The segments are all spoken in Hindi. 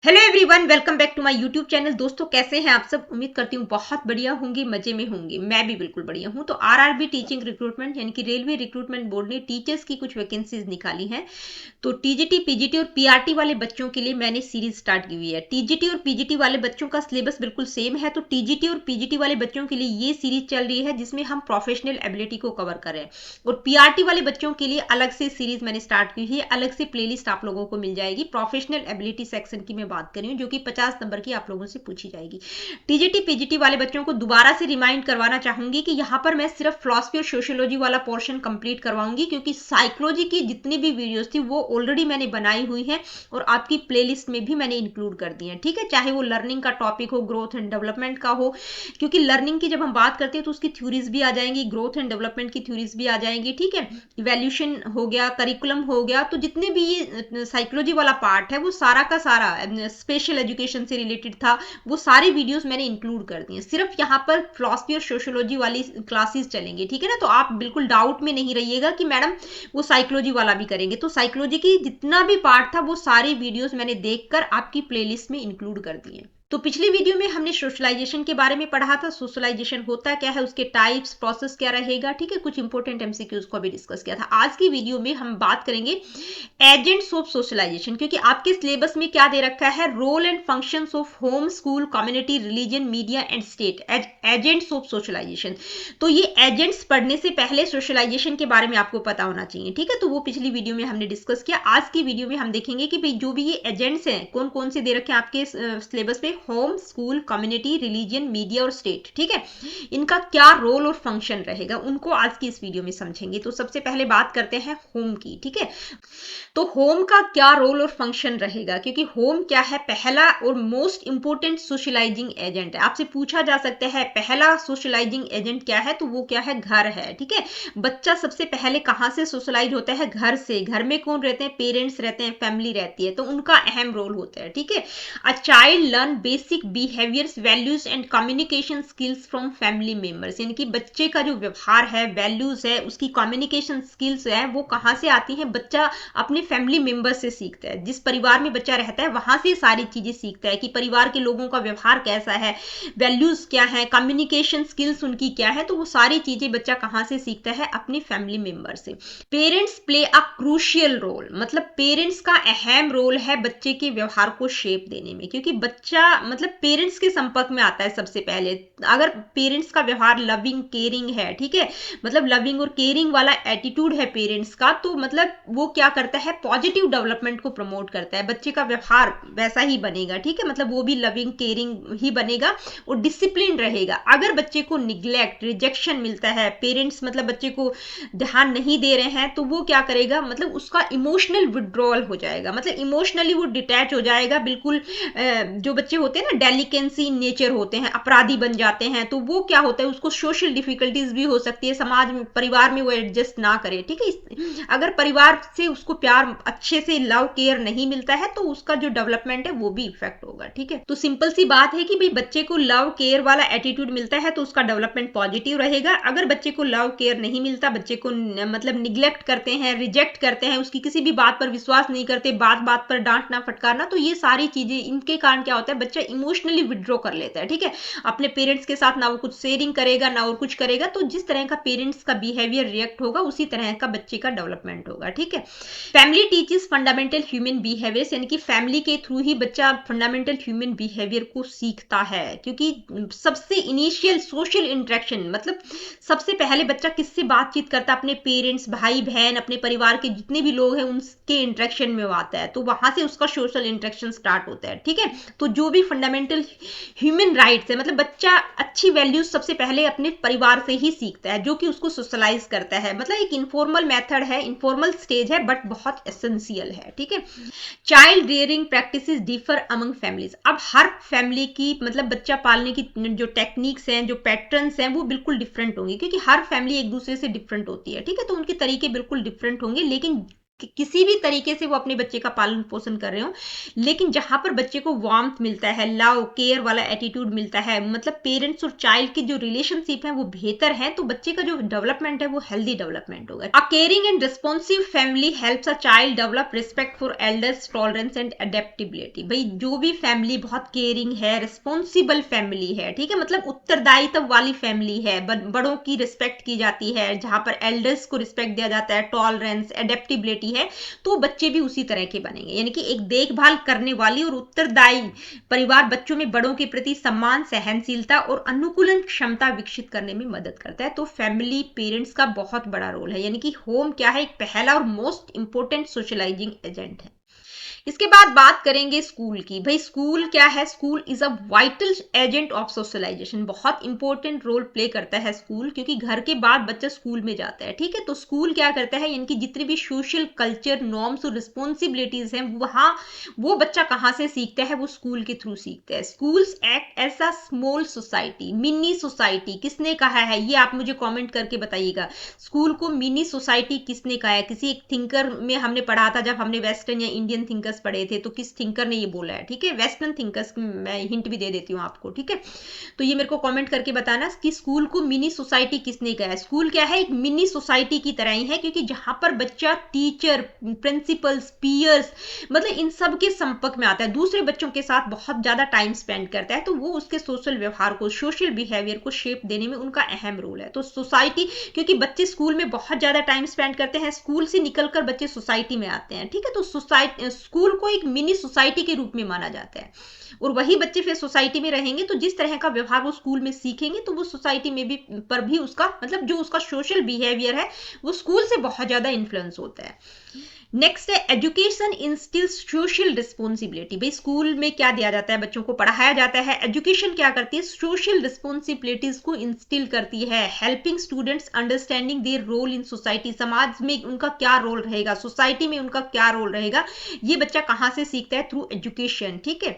Hello everyone, welcome back to my YouTube channel. दोस्तों, कैसे हैं आप सब? उम्मीद करती हूँ बहुत बढ़िया होंगे, मजे में होंगे। मैं भी बिल्कुल बढ़िया हूँ। तो आरआरबी टीचिंग रिक्रूटमेंट यानी कि रेलवे रिक्रूटमेंट बोर्ड ने टीचर्स की कुछ वैकेंसीज निकाली हैं। तो टीजीटी, पीजीटी और पीआरटी वाले बच्चों के लिए मैंने सीरीज स्टार्ट की हुई है। टीजीटी और पीजीटी वाले बच्चों का सिलेबस बिल्कुल सेम है, तो टीजीटी और पीजीटी वाले बच्चों के लिए ये सीरीज चल रही है जिसमें हम प्रोफेशनल एबिलिटी को कवर करें। और पीआरटी वाले बच्चों के लिए अलग से सीरीज मैंने स्टार्ट की है, अलग से प्लेलिस्ट आप लोगों को मिल जाएगी। प्रोफेशनल एबिलिटी सेक्शन की मैं बात कर रही हूँ, जो कि 50 नंबर की आप लोगों से पूछी जाएगी। टीजीटी पीजीटी वाले बच्चों को दोबारा से रिमाइंड करवाना चाहूंगी कि यहाँ पर मैं सिर्फ फिलॉसफी और सोशियोलॉजी वाला पोर्शन कंप्लीट करवाऊंगी, क्योंकि साइकोलॉजी की जितनी भी वीडियोस थी वो ऑलरेडी मैंने बनाई हुई है और आपकी प्लेलिस्ट में भी मैंने इंक्लूड कर दी है। ठीक है, चाहे वो लर्निंग का टॉपिक हो, ग्रोथ एंड डेवलपमेंट का हो, क्योंकि लर्निंग की जब हम बात करते हैं तो उसकी थ्योरीज भी आ जाएंगी, ग्रोथ एंड डेवलपमेंट की थ्योरीज भी आ जाएंगी। ठीक है, इवैल्यूएशन हो गया, करिकुलम हो गया, तो जितने भी ये साइकोलॉजी वाला पार्ट है वो सारा का सारा स्पेशल एजुकेशन से रिलेटेड था, वो सारी वीडियोस मैंने इंक्लूड कर दी हैं। सिर्फ यहाँ पर फिलॉसफी और सोशियोलॉजी वाली क्लासेस चलेंगी। ठीक है ना, तो आप बिल्कुल डाउट में नहीं रहिएगा कि मैडम वो साइकोलॉजी वाला भी करेंगे। तो साइकोलॉजी की जितना भी पार्ट था वो सारी वीडियोस मैंने देखकर आपकी प्लेलिस्ट में इंक्लूड कर दी है। तो पिछली वीडियो में हमने सोशलाइजेशन के बारे में पढ़ा था। सोशलाइजेशन होता क्या है, उसके टाइप्स, प्रोसेस क्या रहेगा। ठीक है, कुछ इंपॉर्टेंट एमसीक्यूज को भी डिस्कस किया था। आज की वीडियो में हम बात करेंगे एजेंट्स ऑफ सोशलाइजेशन, क्योंकि आपके सिलेबस में क्या दे रखा है, role and functions of home, school, community, religion, media and state, agents of socialisation. तो ये एजेंट्स पढ़ने से पहले सोशलाइजेशन के बारे में आपको पता होना चाहिए। ठीक है, तो वो पिछली वीडियो में हमने डिस्कस किया। आज की वीडियो में हम देखेंगे कि भाई जो भी ये एजेंट्स हैं कौन कौन से दे रखे हैं आपके सिलेबस पे, home, school, community, religion, media और स्टेट। ठीक है, इनका क्या रोल और फंक्शन रहेगा, उनको आज की इस वीडियो में समझेंगे। तो सबसे पहले बात करते हैं होम की। ठीक है, तो होम का क्या रोल और फंक्शन रहेगा, क्योंकि होम क्या है, पहला और मोस्ट इंपोर्टेंट सोशलाइजिंग एजेंट है। आपसे पूछा जा सकता है पहला सोशलाइजिंग एजेंट क्या है, तो वो क्या है, घर है। ठीक है, बच्चा सबसे पहले कहाँ से सोशलाइज होता है, घर से। घर में कौन रहते हैं, पेरेंट्स रहते हैं, फैमिली रहती है, तो उनका अहम रोल होता है। ठीक है, a child learn basic behaviours, values and communication skills from family members, यानी कि बच्चे का जो व्यवहार है, वैल्यूज है, उसकी कम्युनिकेशन स्किल्स है, वो कहाँ से आती है, बच्चा अपने फैमिली मेंबर से सीखता है। जिस परिवार में बच्चा रहता है वहां से सारी चीजें सीखता है कि परिवार के लोगों का व्यवहार कैसा है, वैल्यूज क्या है, कम्युनिकेशन स्किल्स उनकी क्या है, तो वो सारी चीजें बच्चा कहां से सीखता है, अपने फैमिली मेंबर से। Parents play a crucial role, मतलब पेरेंट्स का अहम रोल है बच्चे के व्यवहार को शेप देने में, क्योंकि बच्चा मतलब पेरेंट्स के संपर्क में आता है सबसे पहले। अगर पेरेंट्स का व्यवहार लविंग केयरिंग है, ठीक है, मतलब लविंग और केयरिंग वाला एटीट्यूड है पेरेंट्स का, तो मतलब वो क्या करता है, पॉजिटिव डेवलपमेंट को प्रमोट करता है। बच्चे का व्यवहार वैसा ही बनेगा। ठीक है, मतलब वो भी लविंग केयरिंग ही बनेगा और डिसिप्लिन रहेगा। अगर बच्चे को निग्लेक्ट, रिजेक्शन मिलता है, पेरेंट्स मतलब बच्चे को ध्यान नहीं दे रहे हैं, तो वो क्या करेगा, मतलब उसका इमोशनल विड्रॉल हो जाएगा, मतलब इमोशनली वो डिटैच हो जाएगा बिल्कुल। जो बच्चे होते हैं ना, डेलिकेंसी नेचर होते हैं, अपराधी बन जाते हैं, तो वो क्या होता है, उसको सोशल डिफिकल्टीज भी हो सकती है, समाज में, परिवार में वो एडजस्ट ना करे। ठीक है, अगर परिवार से उसको प्यार अच्छे से लव केयर नहीं मिलता है तो उसका जो डेवलपमेंट है वो भी इफेक्ट होगा। ठीक है, तो सिंपल सी बात है कि भाई बच्चे को लव केयर वाला एटीट्यूड मिलता है तो उसका डेवलपमेंट पॉजिटिव रहेगा। अगर बच्चे को लव केयर नहीं मिलता, बच्चे को मतलब निग्लेक्ट करते हैं, रिजेक्ट करते हैं, उसकी किसी भी बात पर विश्वास नहीं करते, बात बात पर डांटना फटकारना, तो ये सारी चीजें, इनके कारण क्या होता है, बच्चा इमोशनली विड्रॉ कर लेता है। ठीक है, अपने पेरेंट्स के साथ ना वो कुछ शेयरिंग करेगा ना और कुछ करेगा, तो जिस तरह का पेरेंट्स का बिहेवियर रिएक्ट होगा उसी तरह का बच्चे का डेवलपमेंट होगा। ठीक है, family teaches fundamental human behaviours, यानी कि फैमिली के थ्रू ही बच्चा फंडामेंटल ह्यूमन बिहेवियर को सीखता है, क्योंकि सबसे इनिशियल सोशल इंटरेक्शन, मतलब सबसे पहले बच्चा किससे बातचीत करता है, अपने पेरेंट्स, भाई बहन, अपने परिवार के जितने भी लोग हैं उनके इंटरेक्शन में आता है, तो वहां से उसका सोशल इंटरेक्शन स्टार्ट होता है। ठीक है, तो जो भी फंडामेंटल ह्यूमन राइट्स है, मतलब बच्चा अच्छी वैल्यूज सबसे पहले अपने परिवार से ही सीखता है, जो कि उसको सोशलाइज करता है। मतलब एक इनफॉर्मल मेथड है, इनफॉर्मल स्टेज है, बट बहुत एसेंशियल है। ठीक है, child rearing practices differ among families. अब हर फैमिली की मतलब बच्चा पालने की जो टेक्निक्स हैं, जो पैटर्न्स हैं, वो बिल्कुल डिफरेंट होंगे, क्योंकि हर फैमिली एक दूसरे से डिफरेंट होती है। ठीक है, तो उनके तरीके बिल्कुल डिफरेंट होंगे, लेकिन किसी भी तरीके से वो अपने बच्चे का पालन पोषण कर रहे हो, लेकिन जहां पर बच्चे को वार्मथ मिलता है, लव केयर वाला एटीट्यूड मिलता है, मतलब पेरेंट्स और चाइल्ड की जो रिलेशनशिप है वो बेहतर है, तो बच्चे का जो डेवलपमेंट है वो हेल्दी डेवलपमेंट होगा। अ caring and responsive family helps a child develop respect for elders, tolerance and adaptability. भाई जो भी फैमिली बहुत केयरिंग है, रिस्पॉन्सिबल फैमिली है, ठीक है, मतलब उत्तरदायित्व वाली फैमिली है, बड़ों की रिस्पेक्ट की जाती है, जहां पर एल्डर्स को रिस्पेक्ट दिया जाता है, टॉलरेंस अडेप्टेबिलिटी है, तो बच्चे भी उसी तरह के बनेंगे। यानी कि एक देखभाल करने वाली और उत्तरदायी परिवार बच्चों में बड़ों के प्रति सम्मान, सहनशीलता और अनुकूलन क्षमता विकसित करने में मदद करता है। तो फैमिली पेरेंट्स का बहुत बड़ा रोल है, यानी कि होम क्या है, एक पहला और मोस्ट इंपोर्टेंट सोशलाइजिंग एजेंट है। इसके बाद बात करेंगे स्कूल की। भाई स्कूल क्या है, school is a vital agent of socialisation. बहुत इंपॉर्टेंट रोल प्ले करता है स्कूल, क्योंकि घर के बाद बच्चा स्कूल में जाता है, ठीक है। तो स्कूल क्या करता है, यानी कि जितनी भी सोशल कल्चर नॉर्म्स और रिस्पॉन्सिबिलिटीज हैं वहां वो बच्चा कहाँ से सीखता है, वो स्कूल के थ्रू सीखता है। Schools act as a small society, mini society. किसने कहा है ये आप मुझे कॉमेंट करके बताइएगा। स्कूल को मिनी सोसाइटी किसने कहा है? किसी एक थिंकर में हमने पढ़ा था, जब हमने वेस्टर्न या इंडियन थिंकर्स पढ़े थे, तो किस थिंकर ने ये बोला है, ठीक है। वेस्टर्न थिंकर्स, मैं हिंट भी दे देती हूँ आपको, ठीक है। तो ये मेरे को कमेंट करके बताना कि स्कूल को मिनी सोसाइटी किसने कहा है। स्कूल क्या है, एक मिनी सोसाइटी की तरह ही है, क्योंकि जहां पर बच्चा टीचर, प्रिंसिपल्स, पीयर्स, मतलब इन सब के संपर्क में आता है, दूसरे बच्चों के साथ बहुत ज्यादा टाइम स्पेंड करता है, तो वो उसके सोशल व्यवहार को, सोशल बिहेवियर को शेप देने में उनका अहम रोल है। तो सोसाइटी, क्योंकि बच्चे स्कूल में बहुत ज्यादा टाइम स्पेंड करते हैं, स्कूल से निकलकर बच्चे सोसाइटी में आते हैं, ठीक है। तो सोसाइटी, स्कूल को एक मिनी सोसाइटी के रूप में माना जाता है, और वही बच्चे फिर सोसाइटी में रहेंगे, तो जिस तरह का व्यवहार वो स्कूल में सीखेंगे, तो वो सोसाइटी में भी पर भी उसका, मतलब जो उसका सोशल बिहेवियर है वो स्कूल से बहुत ज्यादा इन्फ्लुएंस होता है। नेक्स्ट है एजुकेशन इंस्टिल्स सोशल रिस्पॉन्सिबिलिटी। भाई स्कूल में क्या दिया जाता है, बच्चों को पढ़ाया जाता है। एजुकेशन क्या करती है, सोशल रिस्पॉन्सिबिलिटीज को इंस्टिल करती है, helping students understanding their role in society. समाज में उनका क्या रोल रहेगा, सोसाइटी में उनका क्या रोल रहेगा, ये बच्चा कहाँ से सीखता है, थ्रू एजुकेशन, ठीक है।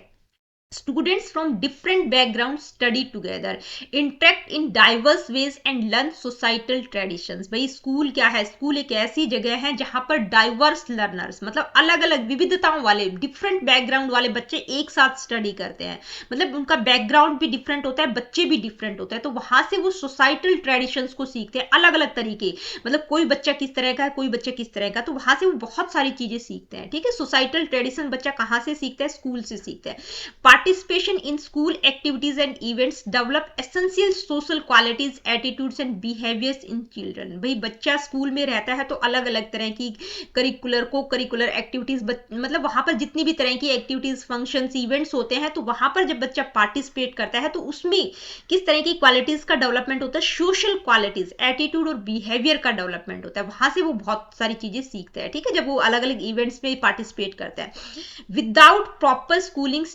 Students from different backgrounds study together, interact in diverse ways and learn societal traditions। भाई स्कूल क्या है, स्कूल एक ऐसी जगह है जहां पर डाइवर्स लर्नर्स, मतलब अलग अलग विविधताओं वाले, डिफरेंट बैकग्राउंड वाले बच्चे एक साथ स्टडी करते हैं, मतलब उनका बैकग्राउंड भी डिफरेंट होता है, बच्चे भी डिफरेंट होते हैं, तो वहां से वो सोसाइटल ट्रेडिशंस को सीखते हैं, अलग अलग तरीके, मतलब कोई बच्चा किस तरह का है, कोई बच्चा किस तरह का, तो वहां से वो बहुत सारी चीजें सीखते हैं, ठीक है। सोसाइटल ट्रेडिशन बच्चा कहाँ से सीखता है, स्कूल से सीखता है। Participation in school activities and events develop essential social qualities, attitudes and behaviors in children। भाई बच्चा स्कूल में रहता है तो अलग अलग तरह की करिकुलर, को करिकुलर एक्टिविटीज, मतलब वहां पर जितनी भी तरह की एक्टिविटीज, फंक्शंस, इवेंट्स होते हैं, तो वहां पर जब बच्चा पार्टिसिपेट करता है तो उसमें किस तरह की क्वालिटीज का डेवलपमेंट होता है, सोशल क्वालिटीज, एटीट्यूड और बिहेवियर का डेवलपमेंट होता है, वहां से वो बहुत सारी चीजें सीखता है, ठीक है, जब वो अलग अलग इवेंट्स में पार्टिसिपेट करता है। Without proper schooling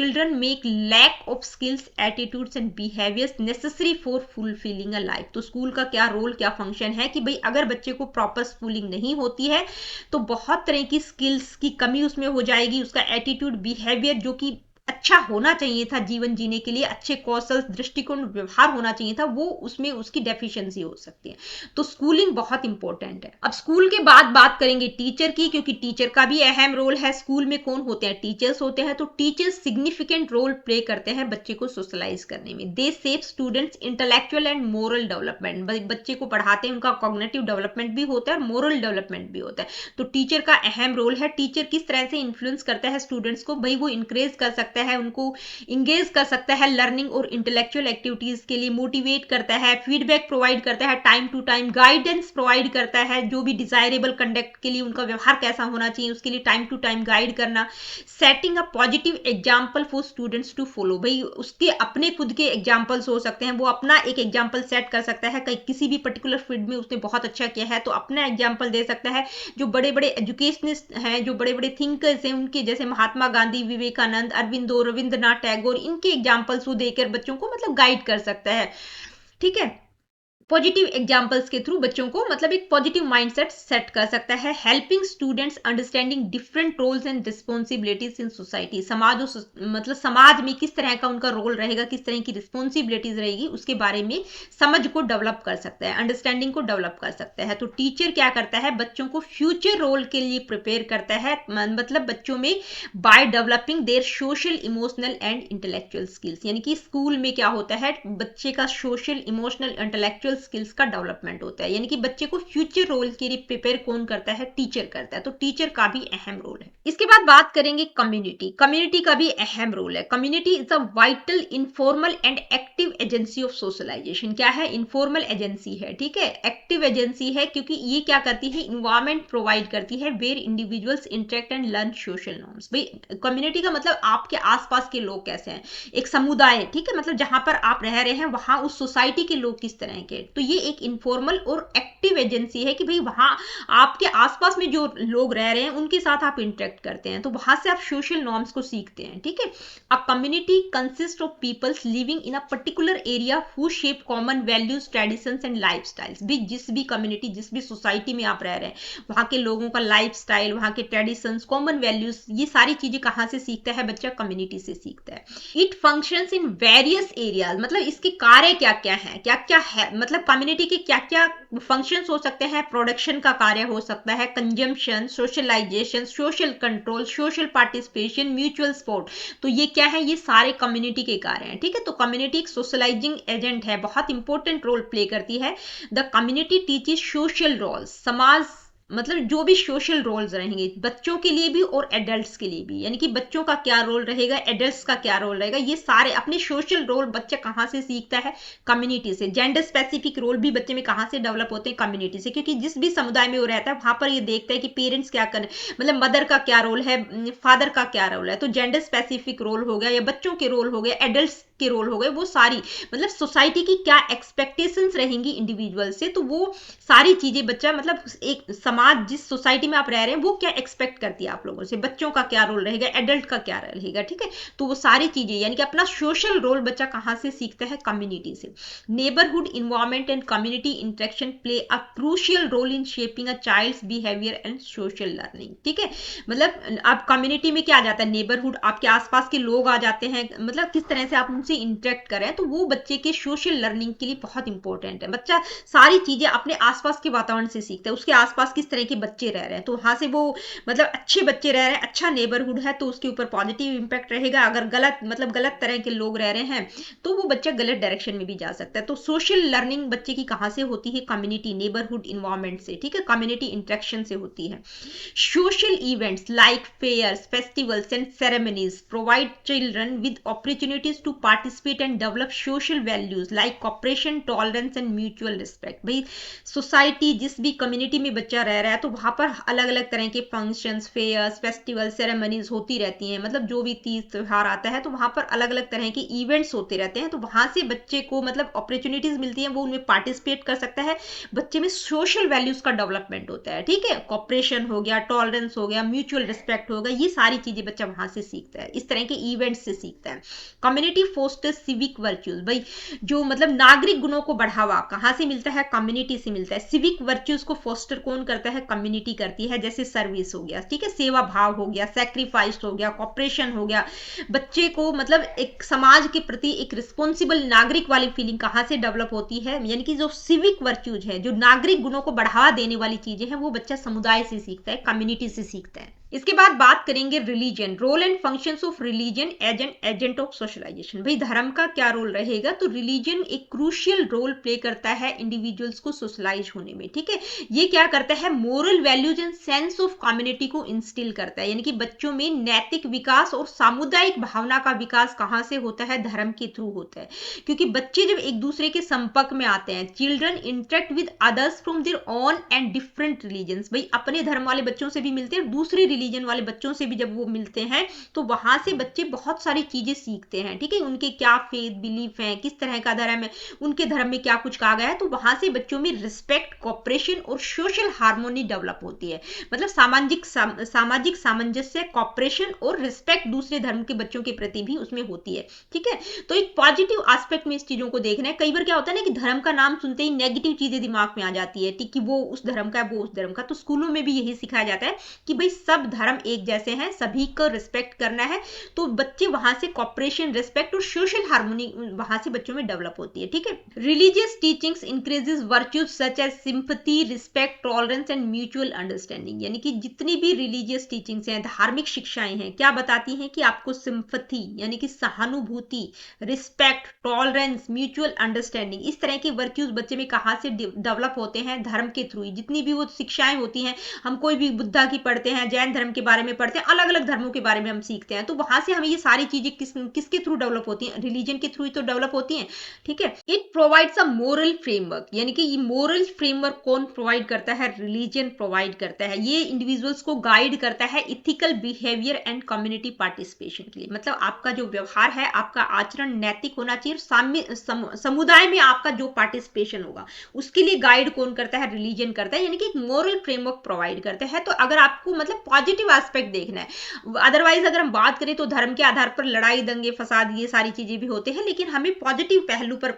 children make lack of skills, attitudes and behaviors necessary for fulfilling a life। तो स्कूल का क्या रोल, क्या फंक्शन है कि भाई अगर बच्चे को प्रॉपर स्कूलिंग नहीं होती है तो बहुत तरह की स्किल्स की कमी उसमें हो जाएगी, उसका एटीट्यूड, बिहेवियर जो कि अच्छा होना चाहिए था जीवन जीने के लिए, अच्छे कौशल, दृष्टिकोण, व्यवहार होना चाहिए था, वो उसमें उसकी डेफिशिएंसी हो सकती है। तो स्कूलिंग बहुत इंपॉर्टेंट है। अब स्कूल के बाद बात करेंगे टीचर की, क्योंकि टीचर का भी अहम रोल है। स्कूल में कौन होते हैं, टीचर्स होते हैं। तो टीचर्स सिग्निफिकेंट रोल प्ले करते हैं बच्चे को सोशलाइज करने में। दे shape students intellectual and moral development. बच्चे को पढ़ाते हैं, उनका कॉग्निटिव डेवलपमेंट भी होता है और मोरल डेवलपमेंट भी होता है। तो टीचर का अहम रोल है। टीचर किस तरह से इन्फ्लुएंस करता है स्टूडेंट्स को, भाई वो इंकरेज कर सकता है, उनको इंगेज कर सकता है लर्निंग और इंटेलेक्चुअल एक्टिविटीज के लिए, मोटिवेट करता है, फीडबैक प्रोवाइड करता है, time to time guidance provide करता है, जो भी डिजायरेबल कंडक्ट के लिए उनका व्यवहार कैसा होना चाहिए उसके लिए टाइम टू टाइम गाइड करना। Setting a positive example for students to follow. भाई उसके अपने खुद के एग्जाम्पल्स हो सकते हैं, वो अपना एक एग्जाम्पल सेट कर सकता है, किसी भी पर्टिकुलर फील्ड में उसने बहुत अच्छा किया है तो अपना एग्जाम्पल दे सकता है। जो बड़े बड़े एजुकेशनिस्ट हैं, जो बड़े बड़े थिंकर्स हैं, उनके जैसे महात्मा गांधी, विवेकानंद, अरविंदो, रविंद्रनाथ टैगोर, इनके एग्जाम्पल्स वो देकर बच्चों को मतलब गाइड कर सकता है, ठीक है। पॉजिटिव एग्जाम्पल्स के थ्रू बच्चों को मतलब एक पॉजिटिव माइंडसेट सेट कर सकता है। Helping students understanding different roles and responsibilities in society, समाज मतलब समाज में किस तरह का उनका रोल रहेगा, किस तरह की रिस्पॉन्सिबिलिटीज रहेगी, उसके बारे में समझ को डेवलप कर सकता है, अंडरस्टैंडिंग को डेवलप कर सकता है। तो टीचर क्या करता है, बच्चों को फ्यूचर रोल के लिए प्रिपेयर करता है, मतलब बच्चों में by developing their social emotional and intellectual skills, यानी कि स्कूल में क्या होता है, बच्चे का सोशल इमोशनल इंटेलेक्चुअल स्किल्स का डेवलपमेंट होता है। यानी कि बच्चे को फ्यूचर रोल के लिए प्रिपेयर कौन करता है, टीचर करता है। तो टीचर का भी अहम रोल है। इसके बाद बात करेंगे कम्युनिटी। कम्युनिटी का भी अहम रोल है। Community is a vital informal and active agency of socialisation. क्या है, इनफॉर्मल एजेंसी है, ठीक है, एक्टिव एजेंसी है, क्योंकि ये क्या करती है, इन्वायरमेंट प्रोवाइड करती है where individuals interact and learn social norms. भाई कम्युनिटी का मतलब आपके आसपास के लोग कैसे हैं, एक समुदाय, ठीक है, मतलब जहां पर आप रह रहे हैं वहां उस सोसाइटी के लोग किस तरह के। तो ये एक इनफॉर्मल और एक्टिव एजेंसी है कि भाई वहां आपके आसपास में जो लोग रह रहे हैं उनके साथ आप इंटरेक्ट करते हैं, तो वहां से आप सोशल नॉर्म्स को सीखते हैं, ठीक है। A community consist of peoples living in a particular area who shape common values, traditions and lifestyles. भी जिस भी कम्युनिटी, जिस भी सोसाइटी में आप रह रहे हैं वहां के लोगों का लाइफस्टाइल, वहां के ट्रेडिशंस, कॉमन वैल्यूज, ये सारी चीजें कहां से सीखता है बच्चा, कम्युनिटी से सीखता है। It functions in various areas, मतलब इसके कार्य क्या क्या है, क्या क्या है, मतलब कम्युनिटी के क्या क्या फंक्शंस हो सकते हैं। प्रोडक्शन का कार्य हो सकता है, consumption, socialisation, social control, social participation, mutual support. तो ये क्या है, ये सारे कम्युनिटी के कार्य हैं, ठीक है। तो कम्युनिटी एक सोशलाइजिंग एजेंट है, बहुत इंपॉर्टेंट रोल प्ले करती है। The community teaches social roles, समाज मतलब जो भी सोशल रोल्स रहेंगे बच्चों के लिए भी और एडल्ट्स के लिए भी, यानी कि बच्चों का क्या रोल रहेगा, एडल्ट्स का क्या रोल रहेगा, ये सारे अपने सोशल रोल बच्चा कहाँ से सीखता है, कम्युनिटी से। जेंडर स्पेसिफिक रोल भी बच्चे में कहाँ से डेवलप होते हैं, कम्युनिटी से, क्योंकि जिस भी समुदाय में वो रहता है वहां पर ये देखता है कि पेरेंट्स क्या करें, मतलब मदर का क्या रोल है, फादर का क्या रोल है। तो जेंडर स्पेसिफिक रोल हो गया, या बच्चों के रोल हो गए, एडल्ट्स के रोल हो गए, वो सारी मतलब सोसाइटी की क्या एक्सपेक्टेशंस रहेंगी इंडिविजुअल से, तो वो सारी चीजें बच्चा मतलब एक समाज जिस सोसाइटी में आप रह रहे हैं वो क्या एक्सपेक्ट करती है आप लोगों से, बच्चों का क्या रोल रहेगा, एडल्ट का क्या रहेगा, ठीक है। तो वो सारी चीजें यानी कि अपना सोशल रोल बच्चा कहां से सीखता है, कम्युनिटी से। Neighbourhood environment and community interaction play a crucial role in shaping a child's behaviour and social learning, ठीक है। मतलब आप कम्युनिटी में क्या आ जाता है, नेबरहुड, आपके आसपास के लोग आ जाते हैं, मतलब किस तरह से आप उनसे इंटरेक्ट करें, तो वो बच्चे के सोशल लर्निंग के लिए बहुत इंपॉर्टेंट है। बच्चा सारी चीजें अपने आसपास के वातावरण से सीखता है, उसके आसपास किस तरह के बच्चे रह रहे हैं, तो वहां से वो मतलब अच्छे बच्चे रह रहे हैं, अच्छा नेबरहुड है तो उसके ऊपर पॉजिटिव इंपैक्ट रहेगा। अगर गलत मतलब गलत तरह के लोग रह रहे हैं तो वो बच्चा गलत डायरेक्शन में भी जा सकता है। तो सोशल लर्निंग बच्चे की कहां से होती है, कम्युनिटी, नेबरहुड इन्वायरमेंट से, ठीक है, कम्युनिटी इंटरेक्शन से होती है। Social events like fairs, festivals and ceremonies provide children with opportunities to participate and develop social values like cooperation, tolerance and mutual respect. भाई सोसाइटी जिस भी कम्युनिटी में बच्चा रह रहा है तो वहां पर अलग अलग तरह के फंक्शंस, फेयर्स, फेस्टिवल, सेरेमनीज होती रहती हैं। मतलब जो भी तीज त्योहार आता है तो वहां पर अलग अलग तरह के इवेंट्स होते रहते हैं, तो वहां से बच्चे को मतलब अपॉर्चुनिटीज मिलती हैं, वो उनमें पार्टिसिपेट कर सकता है। बच्चे में सोशल वैल्यूज का डेवलपमेंट होता है, ठीक है, कॉपरेशन हो गया, टॉलरेंस हो गया, म्यूचुअल रिस्पेक्ट हो गया, ये सारी चीजें बच्चा वहां से सीखता है, इस तरह के इवेंट्स से सीखता है। कम्युनिटी फोस्टर्स सिविक वर्च्यूज, भाई जो मतलब नागरिक गुणों को बढ़ावा कहां से मिलता है, कम्युनिटी से मिलता है। सिविक वर्च्यूज को फोस्टर कौन करता है, कम्युनिटी करती है, जैसे सर्विस हो गया, ठीक है, सेवा भाव हो गया, सैक्रिफाइस हो गया, कॉपरेशन हो गया। बच्चे को मतलब एक समाज के प्रति एक रिस्पॉन्सिबल नागरिक वाली फीलिंग कहां से डेवलप होती है, यानी कि जो सिविक वर्च्यूज है, जो नागरिक गुणों को बढ़ावा देने वाली चीजें हैं, वो बच्चा समुदाय से सीखता है, कम्युनिटी से सीखता है। इसके बाद बात करेंगे religion, role and functions of religion as an agent of socialisation. भाई धर्म का क्या रोल रहेगा, तो रिलीजन एक क्रूशियल रोल प्ले करता है इंडिविजुअल्स को सोशलाइज होने में, ठीक है। ये क्या करता है, moral values and sense of community को इंस्टिल करता है, यानी कि बच्चों में नैतिक विकास और सामुदायिक भावना का विकास कहां से होता है, धर्म के थ्रू होता है। क्योंकि बच्चे जब एक दूसरे के संपर्क में आते हैं, children interact with others from their own and different religions, भाई अपने धर्म वाले बच्चों से भी मिलते हैं, दूसरे रिलीजन वाले बच्चों से भी जब वो मिलते हैं तो वहां से बच्चे बहुत सारी चीजें सीखते हैं, ठीक है, उनके क्या फेथ बिलीफ है, किस तरह का धर्म है, उनके धर्म में क्या कुछ कहा गया है, तो वहां से बच्चों में रिस्पेक्ट, कॉपरेशन और सोशल हार्मोनी डेवलप होती है। मतलब सामाजिक सामंजस्य, कॉपरेशन और रिस्पेक्ट दूसरे धर्म के बच्चों के प्रति भी उसमें होती है, ठीक है। तो एक पॉजिटिव एस्पेक्ट में इस चीजों को देखना है। कई बार क्या होता है ना कि धर्म का नाम सुनते ही नेगेटिव चीजें दिमाग में आ जाती है, ठीक, कि वो उस धर्म का है, वो उस धर्म का। तो स्कूलों में भी यही सिखाया जाता है कि भाई सब धर्म एक जैसे हैं, सभी को रिस्पेक्ट करना है। तो बच्चे वहां से कॉपरेशन, रिस्पेक्ट और सोशल हार्मोनी वहां से बच्चों में डेवलप होती है, ठीक है। Religious teachings increases virtues such as sympathy, respect, tolerance and mutual understanding. यानी कि जितनी भी रिलीजियस टीचिंग्स हैं, धार्मिक शिक्षाएं हैं, क्या बताती हैं कि आपको सिंपैथी यानी कि सहानुभूति, रिस्पेक्ट, टॉलरेंस, म्यूचुअल अंडरस्टैंडिंग, इस तरह के वर्च्यूज बच्चे में कहां से डेवलप होते हैं? धर्म के थ्रू। जितनी भी वो शिक्षाएं होती हैं, हम कोई भी बुद्धा की पढ़ते हैं, जैन धर्म के बारे में पढ़ते हैं, अलग अलग धर्मों के बारे में हम सीखते हैं, तो वहां से हमें ये सारी चीजें किसके थ्रू डेवलप होती हैं? रिलीजन के थ्रू ही तो डेवलप होती हैं, ठीक है। It provides a moral framework, यानी कि ये मोरल फ्रेमवर्क कौन प्रोवाइड करता है? रिलीजन प्रोवाइड करता है। ये इंडिविजुअल्स को गाइड करता है ethical behaviour and community participation के लिए। मतलब आपका जो व्यवहार है, आपका आचरण नैतिक होना चाहिए। समुदाय में आपका जो पार्टिसिपेशन होगा उसके लिए गाइड कौन करता है? रिलीजन करता है, यानी कि एक मोरल फ्रेमवर्क प्रोवाइड करता है। तो अगर आपको मतलब पॉजिटिव एस्पेक्ट देखना है, अदरवाइज अगर हम बात करें तो धर्म के आधार पर लड़ाई, दंगे फसाद, ये सारी चीजें भी होते हैं, लेकिन हमें पॉजिटिव पहलू पर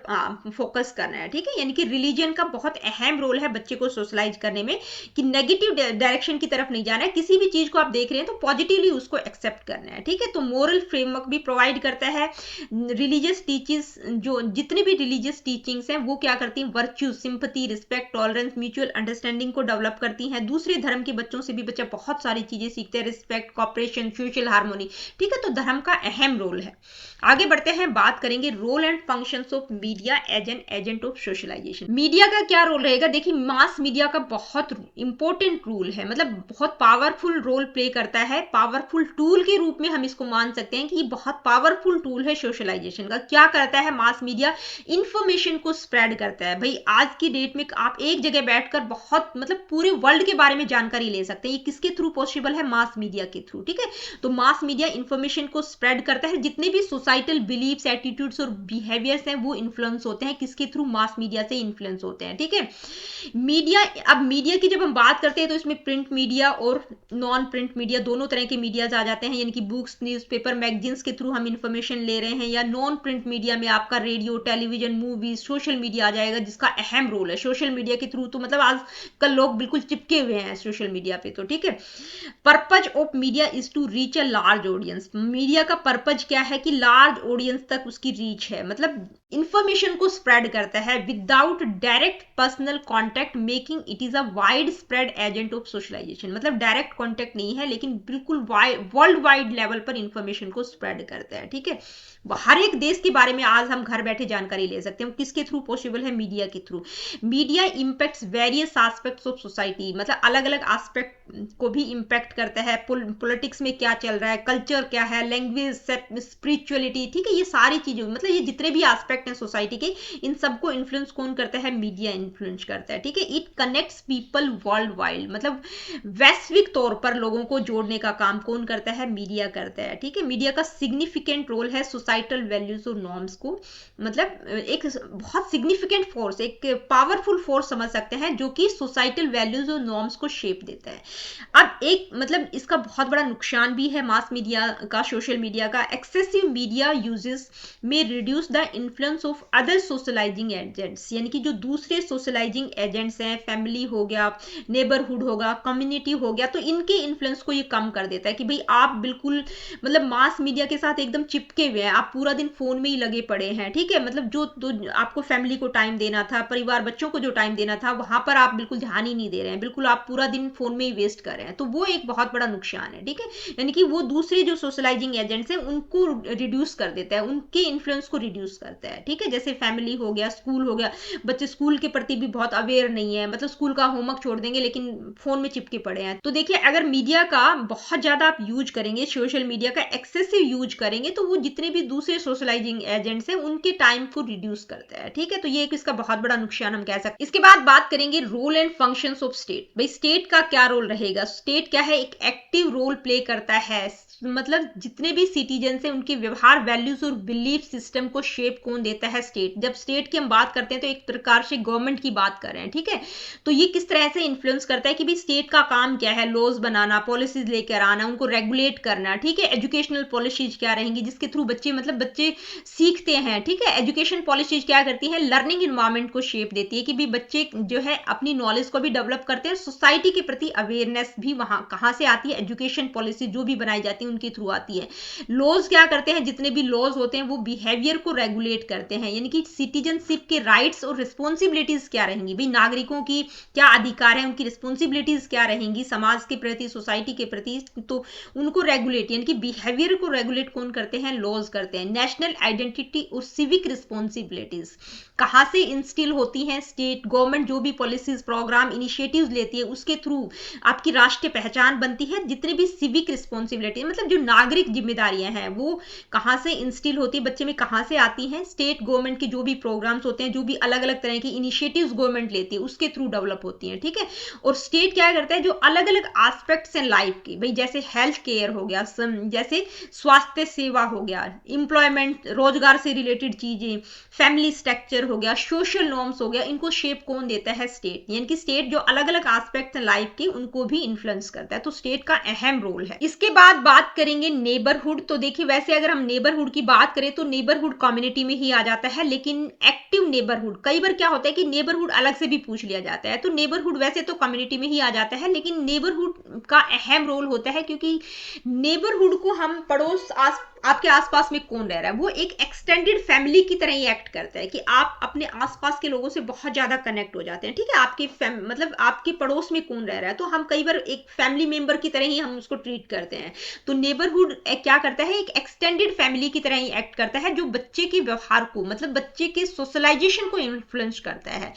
फोकस करना है, ठीक है। यानी कि रिलीजन का बहुत अहम रोल है बच्चे को सोशलाइज करने में, कि नेगेटिव डायरेक्शन की तरफ नहीं जाना है। किसी भी चीज को आप देख रहे हैं तो पॉजिटिवली उसको एक्सेप्ट करना है, ठीक है। तो मोरल फ्रेमवर्क भी प्रोवाइड करता है। रिलीजियस टीचिंग्स, जो जितनी भी रिलीजियस टीचिंग्स हैं वो क्या करती हैं? Virtue, sympathy, respect, tolerance, mutual understanding को डेवलप करती हैं। दूसरे धर्म के बच्चों से भी बच्चा बहुत सारी चीजें सीखते हैं, रिस्पेक्ट, कॉपरेशन, सोशल हार्मोनी, ठीक है। तो धर्म का अहम रोल है। आगे बढ़ते हैं, बात करेंगे role and functions of media as an agent of socialisation. Media का क्या रोल रहेगा? देखिए, मास मीडिया का बहुत इंपॉर्टेंट रोल है, मतलब बहुत पावरफुल रोल प्ले करता है। पावरफुल टूल के रूप में हम इसको मान सकते हैं कि ये बहुत पावरफुल टूल है सोशलाइजेशन का। क्या करता है मास मीडिया? इंफॉर्मेशन को स्प्रेड करता है। भाई आज की डेट में आप एक जगह बैठकर बहुत मतलब पूरे वर्ल्ड के बारे में जानकारी ले सकते हैं। ये किसके थ्रू पॉसिबल है? मास मीडिया के थ्रू, ठीक है। तो मास मीडिया इंफॉर्मेशन को स्प्रेड करता है। जितने भी सोसाइटल बिलीव्स, एटीट्यूड्स और बिहेवियर्स हैं वो इन्फ्लुएंस होते हैं किसके थ्रू? मास मीडिया से इन्फ्लुएंस होते हैं, ठीक है। मीडिया, अब मीडिया की जब हम बात करते हैं तो इसमें प्रिंट मीडिया और नॉन प्रिंट मीडिया दोनों तरह के मीडियाज आ जाते हैं, यानी कि बुक्स, न्यूज़पेपर, मैगजीन्स के थ्रू हम इंफॉर्मेशन ले रहे हैं। या नॉन प्रिंट मीडिया में आपका radio, television, movies, social media आ जाएगा, जिसका अहम रोल है। सोशल मीडिया के थ्रू तो मतलब आजकल लोग बिल्कुल चिपके हुए हैं सोशल मीडिया पे, तो ठीक है। Purpose of media is to reach a large audience. Media का पर्पज क्या है? कि लार्ज ऑडियंस तक उसकी रीच है, मतलब इंफॉर्मेशन को स्प्रेड करता है without direct personal contact, making it is a wide spread agent of socialisation. मतलब डायरेक्ट कॉन्टैक्ट नहीं है, लेकिन बिल्कुल वर्ल्ड वाइड लेवल पर इंफॉर्मेशन को स्प्रेड करता है, ठीक है। हर एक देश के बारे में आज हम घर बैठे जानकारी ले सकते हैं। किसके थ्रू पॉसिबल है? मीडिया के through. Media impacts various aspects of society, मतलब अलग अलग एस्पेक्ट को भी इंपैक्ट करता है। पॉलिटिक्स में क्या चल रहा है, कल्चर क्या है, लैंग्वेज, स्पिरिचुअलिटी, ठीक है। ये सारी चीजें, मतलब ये जितने भी एस्पेक्ट हैं सोसाइटी के, इन सबको इन्फ्लुएंस कौन करता है? मीडिया इन्फ्लुएंस करता है, ठीक है। It connects people world wide, मतलब वैश्विक तौर पर लोगों को जोड़ने का काम कौन करता है? मीडिया करता है, ठीक है। मीडिया का सिग्निफिकेंट रोल है सोसाइटल वैल्यूज और नॉर्म्स को, मतलब एक बहुत सिग्निफिकेंट फोर्स, एक पावरफुल फोर्स समझ सकते हैं, जो कि सोसाइटल वैल्यूज और नॉर्म्स को शेप देता है। अब एक मतलब इसका बहुत बड़ा नुकसान भी है मास मीडिया का, सोशल मीडिया का। Excessive media uses may reduce the influence of other socialising agents, यानी कि जो दूसरे सोशलाइजिंग एजेंट्स हैं, फैमिली हो गया, नेबरहुड होगा, कम्युनिटी हो गया, तो इनके इन्फ्लुएंस को ये कम कर देता है। कि भाई आप बिल्कुल मतलब मास मीडिया के साथ एकदम चिपके हुए हैं, आप पूरा दिन फोन में ही लगे पड़े हैं, ठीक है। मतलब जो आपको फैमिली को टाइम देना था, परिवार, बच्चों को जो टाइम देना था, वहां पर आप बिल्कुल ध्यान ही नहीं दे रहे हैं, बिल्कुल आप पूरा दिन फोन में ही वेस्ट कर रहे हैं। तो वो एक बहुत बड़ा नुकसान है, ठीक है। यानी कि वो दूसरे जो सोशलाइजिंग एजेंट्स हैं उनको रिड्यूस कर देता है, उनके इन्फ्लुएंस को रिड्यूस करता है, है, ठीक है। जैसे फैमिली हो गया, स्कूल हो गया, बच्चे स्कूल के प्रति भी बहुत अवेयर नहीं है, मतलब स्कूल का होमवर्क छोड़ देंगे लेकिन फोन में चिपके पड़े हैं। तो देखिए अगर मीडिया का बहुत ज्यादा आप यूज करेंगे, सोशल मीडिया का एक्सेसिव यूज करेंगे, तो वो जितने भी दूसरे सोशलाइजिंग एजेंट्स हैं उनके टाइम को रिड्यूस करता है, ठीक है। तो ये एक इसका बहुत बड़ा नुकसान हम कह सकते हैं। इसके बाद बात करेंगे role and functions of state. भाई स्टेट का क्या रोल रहेगा? स्टेट क्या है, एक एक्टिव रोल प्ले करता है, मतलब जितने भी सिटीजन हैं उनके व्यवहार, वैल्यूज और बिलीफ सिस्टम को शेप कौन देता है? स्टेट। जब स्टेट की हम बात करते हैं तो एक प्रकार से गवर्नमेंट की बात कर रहे हैं, ठीक है। तो ये किस तरह से इन्फ्लुएंस करता है कि भाई स्टेट का काम क्या है? लॉज बनाना, पॉलिसीज लेकर आना, उनको रेगुलेट करना, ठीक है। एजुकेशनल पॉलिसीज क्या रहेंगी जिसके थ्रू बच्चे, मतलब बच्चे सीखते हैं, ठीक है। एजुकेशन पॉलिसीज क्या करती है? लर्निंग इन्वायरमेंट को शेप देती है कि भी बच्चे जो है अपनी नॉलेज को भी डेवलप करते हैं, सोसाइटी के प्रति अवेयरनेस भी वहां कहां से आती है? एजुकेशन पॉलिसी जो भी बनाई जाती है उनके थ्रू आती है। लॉज क्या करते हैं? जितने भी लॉज होते हैं वो बिहेवियर को रेगुलेट करते हैं, यानी कि सिटीजनशिप के राइट्स और रिस्पॉन्सिबिलिटीज क्या रहेंगी, भाई नागरिकों की क्या अधिकार है, उनकी रिस्पॉन्सिबिलिटीज क्या रहेंगी समाज के प्रति, सोसाइटी के प्रति, तो उनको रेगुलेट, यानी कि बिहेवियर को रेगुलेट कौन करते हैं? लॉज करते हैं। नेशनल आइडेंटिटी और सिविक रिस्पॉन्सिबिलिटीज कहां से इंस्टिल होती हैं? स्टेट गवर्नमेंट जो भी पॉलिसीज, प्रोग्राम, इनिशिएटिव्स लेती है उसके थ्रू आपकी राष्ट्रीय पहचान बनती है। जितने भी सिविक रिस्पॉन्सिबिलिटी, मतलब जो नागरिक जिम्मेदारियां हैं वो कहां से इंस्टिल होती है, बच्चे में कहां से आती हैं? स्टेट गवर्नमेंट के जो भी प्रोग्राम्स होते हैं, जो भी अलग अलग तरह की इनिशिएटिव्स गवर्नमेंट लेती है उसके थ्रू डेवलप होती हैं, ठीक है। और स्टेट क्या करता है? जो अलग अलग एस्पेक्ट्स हैं लाइफ के, भाई जैसे हेल्थ केयर हो गया, जैसे स्वास्थ्य सेवा हो गया, एम्प्लॉयमेंट, रोजगार से रिलेटेड चीजें, फैमिली स्ट्रक्चर हो गया, सोशल नॉर्म्स हो गया, इनको शेप कौन देता है? स्टेट। यानी कि स्टेट जो अलग अलग एस्पेक्ट्स हैं लाइफ के उनको भी इन्फ्लुएंस करता है, तो स्टेट का अहम रोल है। इसके बाद बात करेंगे नेबरहुड। तो देखिए वैसे अगर हम नेबरहुड की बात करें तो नेबरहुड कम्युनिटी में ही आ जाता है, लेकिन एक्टिव नेबरहुड, कई बार क्या होता है कि नेबरहुड अलग से भी पूछ लिया जाता है, तो नेबरहुड वैसे तो कम्युनिटी में ही आ जाता है, लेकिन नेबरहुड का अहम रोल होता है क्योंकि नेबरहुड को हम पड़ोस, आपके आसपास में कौन रह रहा है, वो एक एक्सटेंडेड फैमिली की तरह ही एक्ट करता है कि आप अपने आसपास के लोगों से बहुत ज्यादा कनेक्ट हो जाते हैं, ठीक है। आपके मतलब आपके पड़ोस में कौन रह रहा है, तो हम कई बार एक फैमिली मेंबर की तरह ही हम उसको ट्रीट करते हैं। तो नेबरहुड क्या करता है? एक एक्सटेंडेड फैमिली की तरह ही एक्ट करता है, जो बच्चे के व्यवहार को, मतलब बच्चे के सोशलाइजेशन को इन्फ्लुएंस करता है।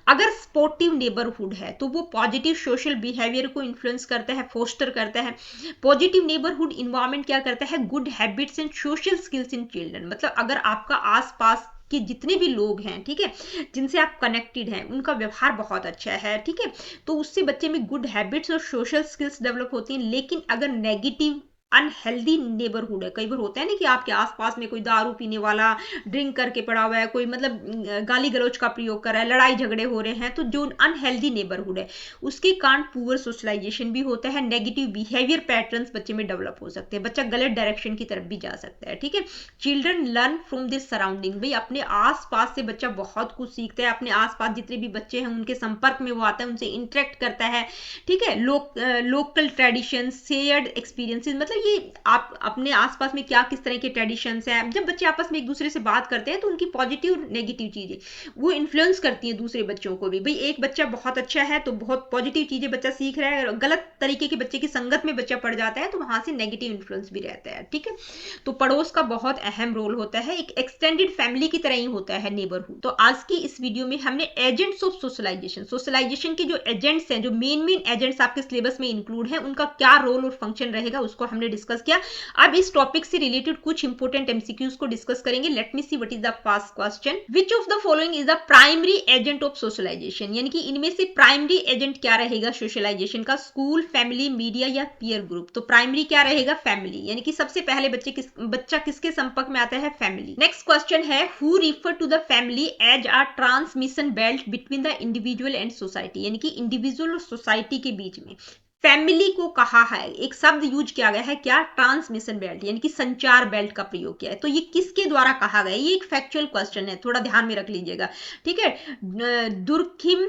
अगर सपोर्टिव नेबरहुड है तो वो पॉजिटिव सोशल बिहेवियर को इन्फ्लुएंस करता है, फोस्टर करता है। पॉजिटिव नेबरहुड इन्वायरमेंट क्या करता है? Good habits and social skills in children, मतलब अगर आपका आसपास कि जितने भी लोग हैं, ठीक है, जिनसे आप कनेक्टेड हैं, उनका व्यवहार बहुत अच्छा है, ठीक है, तो उससे बच्चे में गुड हैबिट्स और सोशल स्किल्स डेवलप होती हैं। लेकिन अगर नेगेटिव अनहेल्दी नेबरहुड है, कई बार होता है ना कि आपके आसपास में कोई दारू पीने वाला, ड्रिंक करके पड़ा हुआ है, कोई मतलब गाली गलौज का प्रयोग कर रहा है, लड़ाई झगड़े हो रहे हैं, तो जो अनहेल्दी नेबरहुड है उसके कारण पुअर सोशलाइजेशन भी होता है, नेगेटिव बिहेवियर पैटर्न्स बच्चे में डेवलप हो सकते हैं, बच्चा गलत डायरेक्शन की तरफ भी जा सकता है, ठीक है। Children learn from this surrounding, भाई अपने आसपास से बच्चा बहुत कुछ सीखता है, अपने आसपास जितने भी बच्चे हैं उनके संपर्क में वो आता है, उनसे इंटरेक्ट करता है, ठीक है। लोकल ट्रेडिशन, शेयर्ड एक्सपीरियंसेस, मतलब ये आप अपने आसपास में क्या किस तरह के ट्रेडिशंस हैं, जब बच्चे आपस में एक दूसरे से बात करते हैं तो उनकी पॉजिटिव नेगेटिव चीजें वो इन्फ्लुएंस करती हैं दूसरे बच्चों को भी। भाई एक बच्चा बहुत अच्छा है तो बहुत पॉजिटिव चीजें बच्चा सीख रहा है, गलत तरीके के बच्चे की संगत में बच्चा पड़ जाता है तो वहां से नेगेटिव इन्फ्लुएंस भी रहता है, ठीक है। तो पड़ोस का बहुत अहम रोल होता है, एक एक्सटेंडेड फैमिली की तरह ही होता है नेबरहुड। तो आज की इस वीडियो में हमने एजेंट्स ऑफ सोशलाइजेशन के जो एजेंट्स हैं, जो मेन एजेंट्स आपके सिलेबस में इंक्लूड है, उनका क्या रोल और फंक्शन रहेगा उसको हमने डिस्कस किया। अब इस टॉपिक से रिलेटेड कुछ इंपोर्टेंट एमसीक्यूज को डिस्कस करेंगे। Let me see what is the first question, which of the following is the primary agent of socialisation, यानी कि इनमें से प्राइमरी एजेंट क्या रहेगा सोशलाइजेशन का? स्कूल, फैमिली, मीडिया या पीयर ग्रुप? तो प्राइमरी क्या रहेगा? फैमिली, यानी कि सबसे पहले बच्चा किसके संपर्क में आता है? फैमिली। नेक्स्ट क्वेश्चन है, who refer to the family as a transmission belt between the individual and society, यानी कि इंडिविजुअल और सोसाइटी के बीच में फैमिली को कहा है, एक शब्द यूज किया गया है क्या? ट्रांसमिशन बेल्ट, यानी कि संचार बेल्ट का प्रयोग किया है। तो ये किसके द्वारा कहा गया? ये एक फैक्चुअल क्वेश्चन है, थोड़ा ध्यान में रख लीजिएगा, ठीक है। दुर्खिम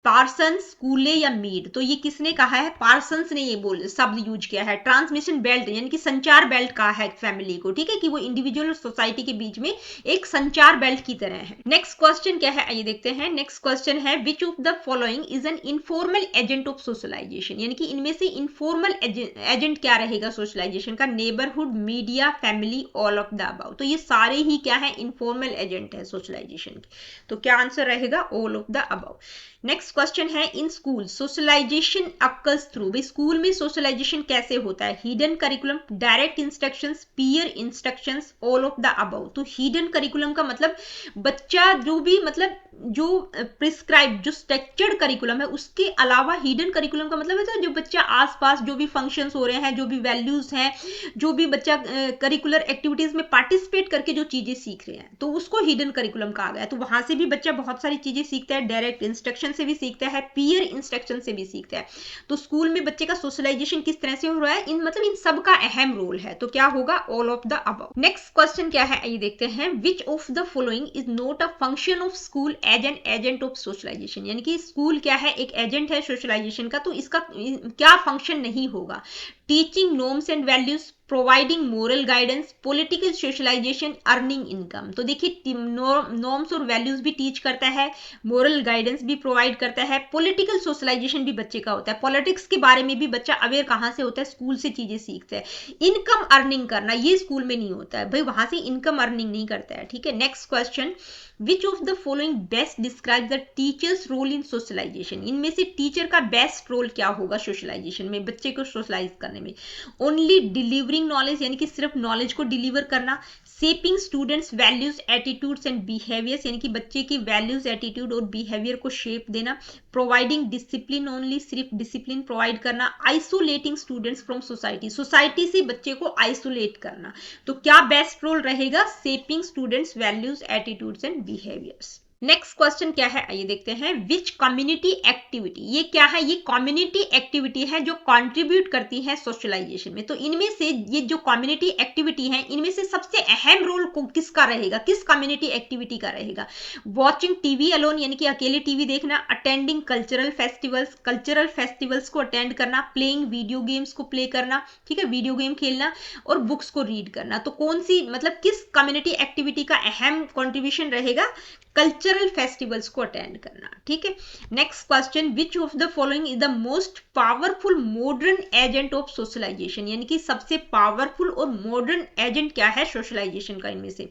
पार्सन्स, स्कूले या मीड, तो ये किसने कहा है? पार्सन्स ने ये बोल शब्द यूज किया है। ट्रांसमिशन बेल्ट यानी कि संचार बेल्ट कहा है फैमिली को, ठीक है, कि वो इंडिविजुअल और सोसाइटी के बीच में एक संचार बेल्ट की तरह है। नेक्स्ट क्वेश्चन क्या है, आइए देखते हैं। नेक्स्ट क्वेश्चन है which of the following is an informal agent of socialisation, यानी कि इनमें से इनफॉर्मल एजेंट क्या रहेगा सोशलाइजेशन का? Neighbourhood, media, family, all of the above. तो ये सारे ही क्या है? इनफॉर्मल एजेंट है सोशलाइजेशन के। तो क्या आंसर रहेगा? All of the above. Next question है in school socialization occurs through, भाई स्कूल में सोशलाइजेशन कैसे होता है? Hidden curriculum, direct instructions, peer instructions, all of the above. तो हिडन करिकुलम का मतलब बच्चा जो भी मतलब जो प्रिस्क्राइब जो स्ट्रक्चर्ड करिकुलम है उसके अलावा हिडन करिकुलम का मतलब है जो बच्चा आसपास जो भी फंक्शंस हो रहे हैं, जो भी वैल्यूज हैं, जो भी बच्चा करिकुलर एक्टिविटीज में पार्टिसिपेट करके जो चीजें सीख रहे हैं, तो उसको हिडन करिकुलम कहा गया है। तो वहां से भी बच्चा बहुत सारी चीजें सीखता है, डायरेक्ट इंस्ट्रक्शन से भी सीखता है, पीयर इंस्ट्रक्शन से भी सीखता है। तो स्कूल में बच्चे का सोशलाइजेशन किस तरह से हो रहा है? इन सब का अहम रोल है। तो क्या होगा? All of the above. Next question क्या है, ये देखते हैं। Which of the following is not a function of school as an agent of socialisation, यानी कि स्कूल क्या है? एक एजेंट है सोशलाइजेशन का, तो इसका क्या फंक्शन नहीं होगा? Teaching norms and values, providing moral guidance, political socialisation, earning income. तो देखिए नॉर्म्स और वैल्यूज भी टीच करता है, मोरल गाइडेंस भी प्रोवाइड करता है, पॉलिटिकल सोशलाइजेशन भी बच्चे का होता है, पॉलिटिक्स के बारे में भी बच्चा अवेयर कहाँ से होता है? स्कूल से चीजें सीखता है। इनकम अर्निंग करना ये स्कूल में नहीं होता है भाई, वहां से इनकम अर्निंग नहीं करता है, ठीक है। Next question, which of the following best describe the teacher's role in socialisation, इनमें से टीचर का बेस्ट रोल क्या होगा सोशलाइजेशन में, बच्चे को सोशलाइज करने में? ओनली डिलीवरिंग नॉलेज, यानी कि सिर्फ नॉलेज को डिलीवर करना, shaping students values attitudes and behaviours, यानी कि बच्चे की वैल्यूज एटीट्यूड और बिहेवियर को शेप देना, प्रोवाइडिंग डिसिप्लिन ओनली, सिर्फ डिसिप्लिन प्रोवाइड करना, isolating students from society, society से बच्चे को आइसोलेट करना। तो क्या बेस्ट रोल रहेगा? Shaping students values attitudes and behaviours. Next question क्या है, आइए देखते हैं। विच कम्युनिटी एक्टिविटी, ये क्या है? ये कम्युनिटी एक्टिविटी है जो कंट्रीब्यूट करती है सोशलाइजेशन में। तो इनमें से ये जो कम्युनिटी एक्टिविटी है, इनमें से सबसे अहम रोल किसका रहेगा? किस कम्युनिटी एक्टिविटी का रहेगा? वॉचिंग टीवी अलोन, यानी कि अकेले टीवी देखना, अटेंडिंग कल्चरल फेस्टिवल्स को अटेंड करना, प्लेइंग वीडियो गेम्स को प्ले करना, ठीक है, वीडियो गेम खेलना, और बुक्स को रीड करना। तो कौन सी मतलब किस कम्युनिटी एक्टिविटी का अहम कंट्रीब्यूशन रहेगा? कल्चरल फेस्टिवल्स को अटेंड करना, ठीक है। Next question, which of the following is the most powerful modern agent of socialisation, यानी कि सबसे पावरफुल और मॉडर्न एजेंट क्या है सोशलाइजेशन का? इनमें से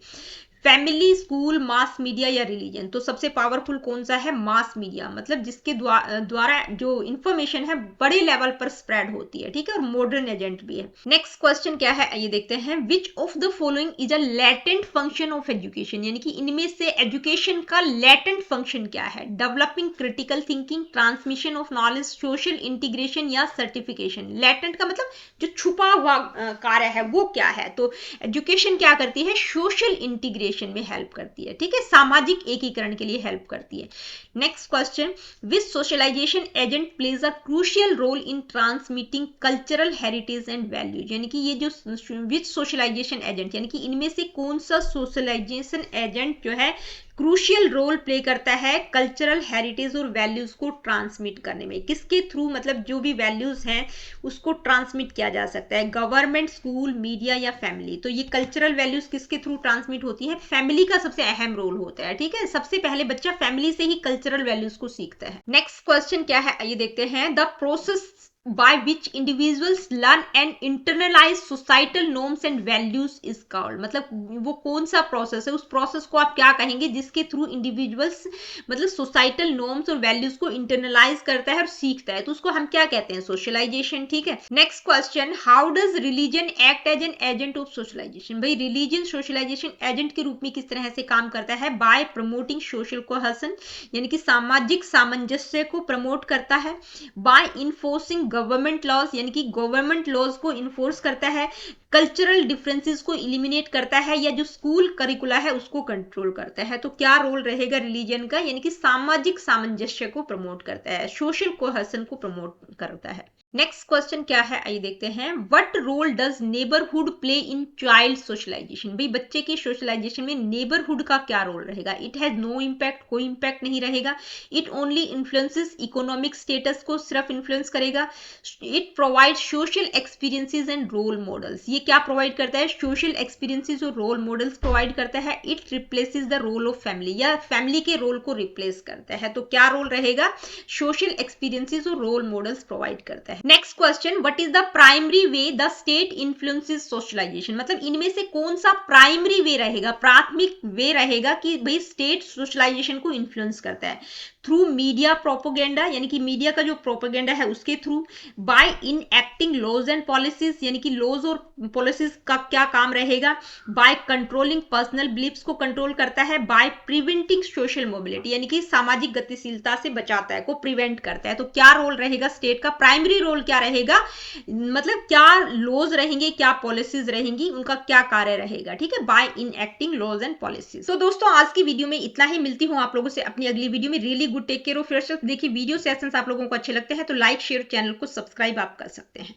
फैमिली, स्कूल, मास मीडिया या रिलीजन। तो सबसे पावरफुल कौन सा है? मास मीडिया, मतलब जिसके द्वारा जो इंफॉर्मेशन है बड़े लेवल पर स्प्रेड होती है, ठीक है, और मॉडर्न एजेंट भी है। नेक्स्ट क्वेश्चन क्या है, ये देखते हैं। Which of the following is a latent function of education, यानी कि इनमें से एजुकेशन का लेटेंट फंक्शन क्या है? Developing critical thinking, transmission of knowledge, social integration या सर्टिफिकेशन। लेटेंट का मतलब जो छुपा हुआ कार्य है वो क्या है? तो एजुकेशन क्या करती है? सोशल इंटीग्रेशन में हेल्प करती है, ठीक है, सामाजिक एकीकरण के लिए हेल्प करती है। Next question, which socialization agent plays a crucial role in transmitting cultural heritage and values, यानी कि ये जो विच सोशलाइजेशन एजेंट, यानी कि इनमें से कौन सा सोशलाइजेशन एजेंट जो है क्रूशियल रोल प्ले करता है कल्चरल हेरिटेज और वैल्यूज को ट्रांसमिट करने में? किसके थ्रू, मतलब जो भी वैल्यूज हैं उसको ट्रांसमिट किया जा सकता है? गवर्नमेंट, स्कूल, मीडिया या फैमिली। तो ये कल्चरल वैल्यूज किसके थ्रू ट्रांसमिट होती है? फैमिली का सबसे अहम रोल होता है, ठीक है, सबसे पहले बच्चा फैमिली से ही कल्चरल वैल्यूज को सीखता है। नेक्स्ट क्वेश्चन क्या है, ये देखते हैं। The process by which individuals learn and internalize societal norms and values is called, मतलब वो कौन सा प्रोसेस है? उस प्रोसेस को आप क्या कहेंगे जिसके थ्रू इंडिविजुअल्स मतलब सोसाइटल नॉर्म्स और वैल्यूज को इंटरनलाइज करता है और सीखता है, तो उसको हम क्या कहते हैं? सोशलाइजेशन, ठीक है। Next question, how does religion act as an agent of socialisation, भाई रिलीजन सोशलाइजेशन एजेंट के रूप में किस तरह से काम करता है? बाय प्रमोटिंग सोशल कोहेशन, यानी कि सामाजिक सामंजस्य को प्रमोट करता है, बाय इन्फोर्सिंग गवर्नमेंट लॉज, यानी कि गवर्नमेंट लॉज को इन्फोर्स करता है, कल्चरल डिफरेंसेस को इलिमिनेट करता है, या जो स्कूल करिकुला है उसको कंट्रोल करता है। तो क्या रोल रहेगा रिलीजन का? यानी कि सामाजिक सामंजस्य को प्रमोट करता है, सोशल कोहेशन को प्रमोट करता है। नेक्स्ट क्वेश्चन क्या है, आइए देखते हैं। What role does neighbourhood play in child socialization? भाई बच्चे की सोशलाइजेशन में नेबरहुड का क्या रोल रहेगा? इट हैज नो इम्पैक्ट, कोई इम्पैक्ट नहीं रहेगा। It only influences economic status को सिर्फ इन्फ्लुएंस करेगा। It provide social experiences and role models. ये क्या प्रोवाइड करता है? सोशल एक्सपीरियंसेस और रोल मॉडल्स प्रोवाइड करता है। It replaces the role of family, या फैमिली के रोल को रिप्लेस करता है। तो क्या रोल रहेगा? सोशल एक्सपीरियंसेस और रोल मॉडल्स प्रोवाइड करता है। Next question, what is the primary way the state influences socialization? मतलब इनमें से कौन सा प्राइमरी वे रहेगा, प्राथमिक वे रहेगा कि भाई स्टेट सोशलाइजेशन को इन्फ्लुएंस करता है? थ्रू मीडिया प्रोपोगेंडा, यानी कि मीडिया का जो प्रोपोगेंडा है उसके through. By enacting laws and policies, यानी कि लॉज और पॉलिसीज का क्या काम रहेगा? बाय कंट्रोलिंग पर्सनल बिलीफ्स को कंट्रोल करता है। बाय प्रिवेंटिंग सोशल मोबिलिटी, यानी कि सामाजिक गतिशीलता से बचाता है, को प्रिवेंट करता है। तो क्या रोल रहेगा स्टेट का? प्राइमरी रोल क्या रहेगा, मतलब क्या लॉज रहेंगे, क्या पॉलिसीज रहेंगी, उनका क्या कार्य रहेगा, ठीक है, by enacting laws and policies. तो दोस्तों आज की वीडियो में इतना ही, मिलती हूँ आप लोगों से अपनी अगली वीडियो में। Really good, take care of yourself. देखिए वीडियो सेशंस आप लोगों को अच्छे लगते हैं तो लाइक शेयर, चैनल को सब्सक्राइब आप कर सकते हैं।